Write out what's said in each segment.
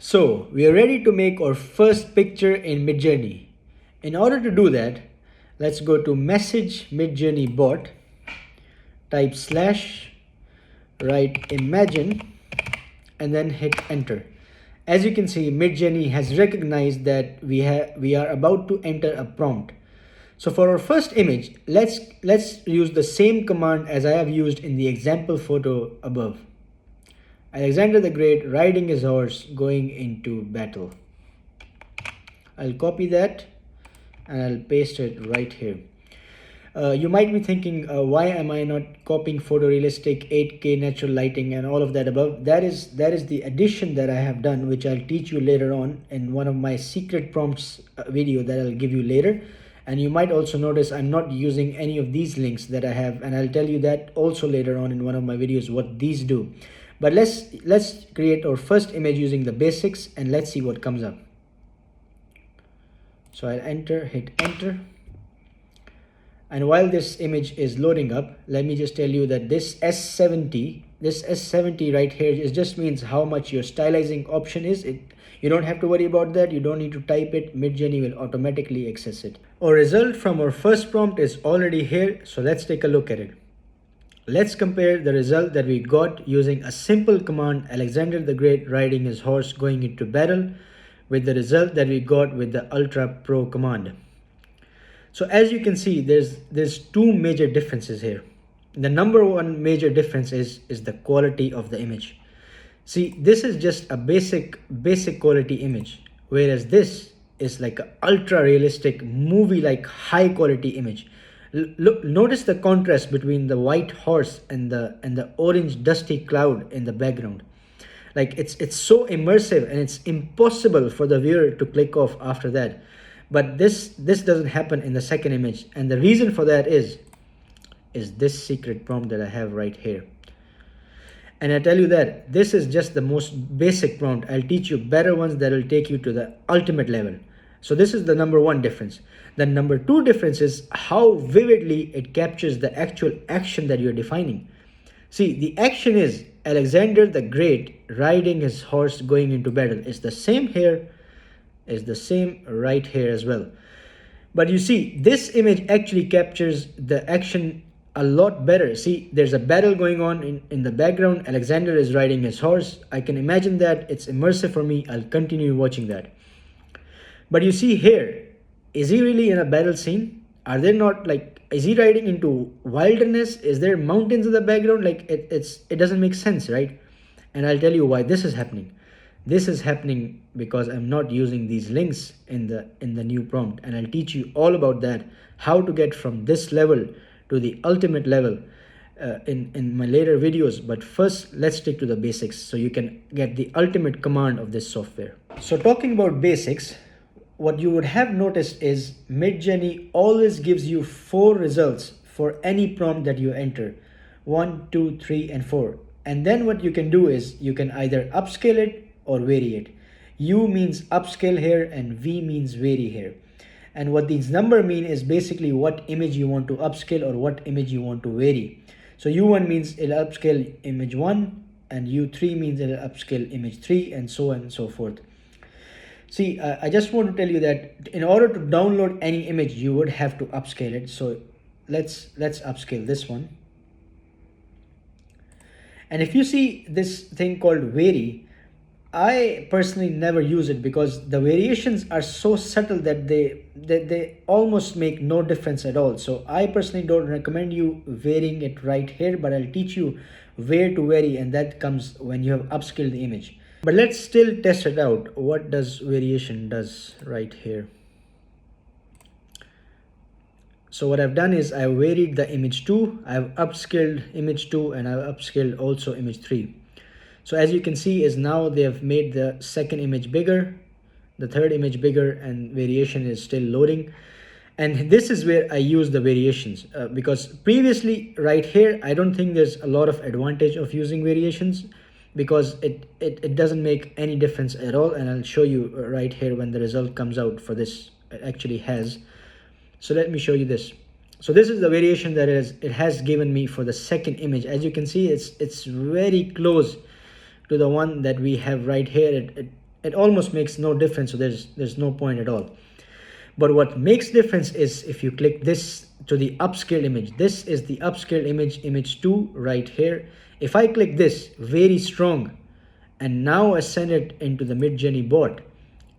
So we are ready to make our first picture in Midjourney. In order to do that, let's go to message Midjourney bot, type slash, write imagine, and then hit enter. As you can see, Midjourney has recognized that we are about to enter a prompt. So for our first image, let's use the same command as I have used in the example photo above. Alexander the Great riding his horse going into battle. I'll copy that and I'll paste it right here. You might be thinking, why am I not copying photorealistic 8K natural lighting and all of that above? That is the addition that I have done, which I'll teach you later on in one of my secret prompts video that I'll give you later. And you might also notice I'm not using any of these links that I have, and I'll tell you that also later on in one of my videos what these do. But let's create our first image using the basics and let's see what comes up. So I'll hit enter. And while this image is loading up, let me just tell you that this S70 right here just means how much your stylizing option is. You don't have to worry about that. You don't need to type it. Midjourney will automatically access it. Our result from our first prompt is already here. So let's take a look at it. Let's compare the result that we got using a simple command, Alexander the Great riding his horse going into battle, with the result that we got with the Ultra Pro command. So as you can see, there's two major differences here. The number one major difference is the quality of the image. See, this is just a basic quality image, whereas this is like an ultra realistic movie like high quality image. Look, notice the contrast between the white horse and the orange dusty cloud in the background. Like it's so immersive and it's impossible for the viewer to click off after that. But this doesn't happen in the second image, and the reason for that is this secret prompt that I have right here. And I tell you that this is just the most basic prompt. I'll teach you better ones that will take you to the ultimate level. So this is the number one difference. The number two difference is how vividly it captures the actual action that you're defining. See, the action is Alexander the Great riding his horse going into battle. It's the same here, is the same right here as well. But you see, this image actually captures the action a lot better. See, there's a battle going on in the background. Alexander is riding his horse. I can imagine that. It's immersive for me. I'll continue watching that. But you see here, is he really in a battle scene? Are there not, like, is he riding into wilderness? Is there mountains in the background? Like it doesn't make sense, right? And I'll tell you why this is happening. This is happening because I'm not using these links in the new prompt, and I'll teach you all about that, how to get from this level to the ultimate level in my later videos. But first, let's stick to the basics so you can get the ultimate command of this software. So talking about basics, what you would have noticed is Midjourney always gives you 4 results for any prompt that you enter: 1, 2, 3, and 4. And then what you can do is you can either upscale it or vary it. U means upscale here and V means vary here. And what these numbers mean is basically what image you want to upscale or what image you want to vary. So U1 means it'll upscale image 1, and U3 means it'll upscale image 3, and so on and so forth. See, I just want to tell you that in order to download any image, you would have to upscale it. So let's upscale this one. And if you see this thing called vary, I personally never use it because the variations are so subtle that they almost make no difference at all. So I personally don't recommend you varying it right here, but I'll teach you where to vary, and that comes when you have upscaled the image. But let's still test it out. What does variation does right here? So what I've done is I've varied the image 2, I've upscaled image 2, and I've upscaled also image 3. So as you can see is now they have made the second image bigger, the third image bigger, and variation is still loading. And this is where I use the variations because previously right here, I don't think there's a lot of advantage of using variations because it doesn't make any difference at all. And I'll show you right here when the result comes out for this. It actually has. So let me show you this. So this is the variation that it has given me for the second image. As you can see, it's very close to the one that we have right here. it almost makes no difference. So there's no point at all. But what makes difference is if you click this to the upscale image. This is the upscale image, image 2 right here. If I click this, very strong, and now I send it into the Midjourney bot,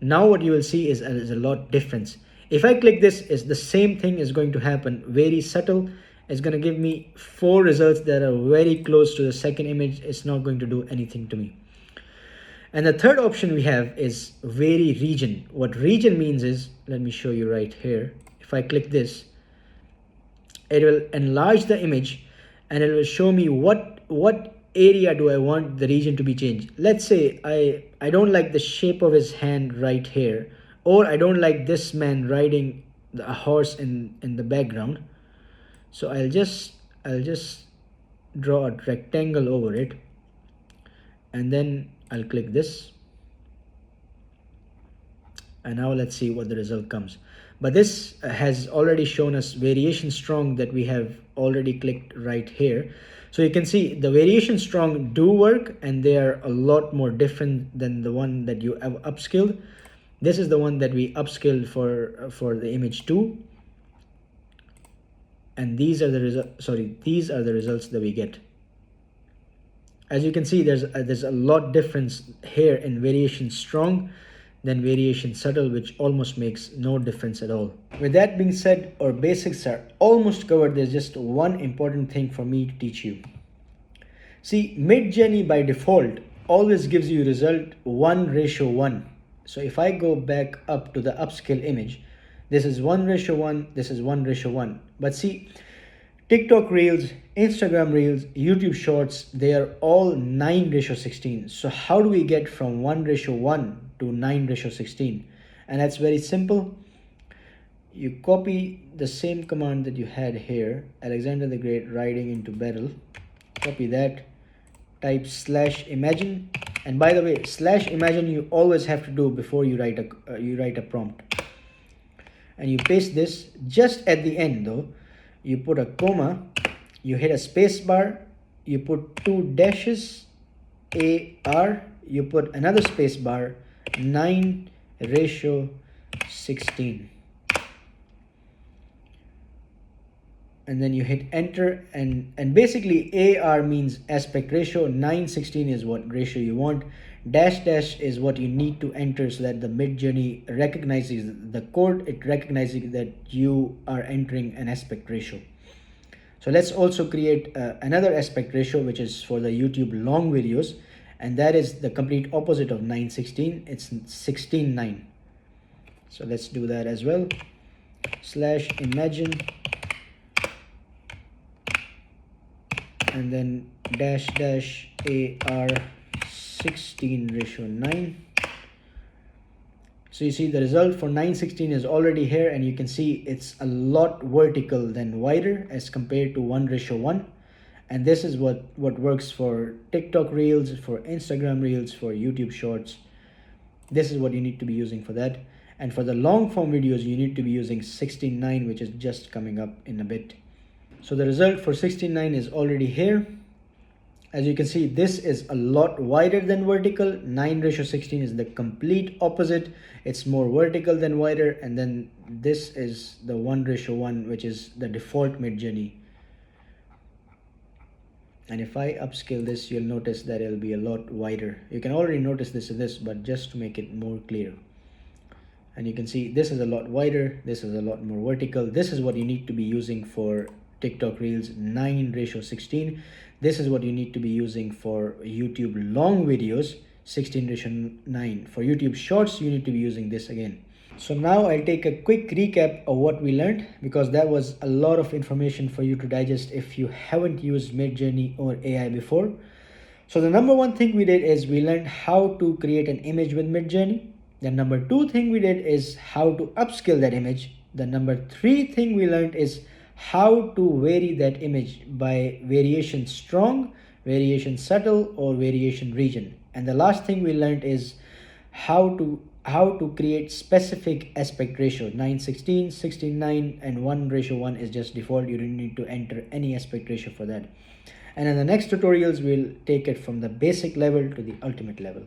now what you will see is a lot difference. If I click this, is the same thing is going to happen, very subtle. It's going to give me 4 results that are very close to the second image. It's not going to do anything to me. And the third option we have is vary region. What region means is, let me show you right here. If I click this, it will enlarge the image and it will show me what area do I want the region to be changed. Let's say I don't like the shape of his hand right here, or I don't like this man riding a horse in the background. So I'll just draw a rectangle over it, and then I'll click this, and now let's see what the result comes. But this has already shown us variation strong that we have already clicked right here. So you can see the variation strong do work, and they are a lot more different than the one that you have upscaled. This is the one that we upscaled for the image 2, and these are the results that we get. As you can see, there's a lot difference here in variation strong than variation subtle, which almost makes no difference at all. With that being said, our basics are almost covered. There's just one important thing for me to teach you. See, Midjourney by default always gives you result 1:1. So if I go back up to the upscale image, this is 1:1, this is 1:1. But see, TikTok Reels, Instagram Reels, YouTube Shorts, they are all 9:16. So how do we get from 1:1 to 9:16? And that's very simple. You copy the same command that you had here, Alexander the Great riding into battle. Copy that, type /imagine. And by the way, /imagine you always have to do before you write a prompt. And you paste this. Just at the end though, you put a comma, you hit a space bar, you put 2 dashes, AR, you put another space bar, 9:16. And then you hit enter, and basically AR means aspect ratio, 9:16 is what ratio you want, dash is what you need to enter so that the Midjourney recognizes the code, it recognizes that you are entering an aspect ratio. So let's also create another aspect ratio, which is for the YouTube long videos, and that is the complete opposite of 9:16, it's 16:9. So let's do that as well. /imagine, and then dash AR 16:9. So you see the result for 9:16 is already here, and you can see it's a lot vertical than wider as compared to 1:1. And this is what works for TikTok Reels, for Instagram Reels, for YouTube Shorts. This is what you need to be using for that. And for the long form videos, you need to be using 16:9, which is just coming up in a bit. So the result for 16:9 is already here. As you can see, this is a lot wider than vertical. 9:16 is the complete opposite. It's more vertical than wider. And then this is the 1:1, which is the default Midjourney. And if I upscale this, you'll notice that it'll be a lot wider. You can already notice this in this, but just to make it more clear. And you can see this is a lot wider. This is a lot more vertical. This is what you need to be using for TikTok Reels, 9:16. This is what you need to be using for YouTube long videos, 16:9. For YouTube Shorts, you need to be using this again. So now I'll take a quick recap of what we learned, because that was a lot of information for you to digest if you haven't used Midjourney or AI before. So the number one thing we did is we learned how to create an image with Midjourney. The number two thing we did is how to upscale that image. The number three thing we learned is how to vary that image by variation strong, variation subtle, or variation region. And the last thing we learned is how to create specific aspect ratio. 9:16, 16:9, and 1:1 is just default. You don't need to enter any aspect ratio for that. And in the next tutorials, we'll take it from the basic level to the ultimate level.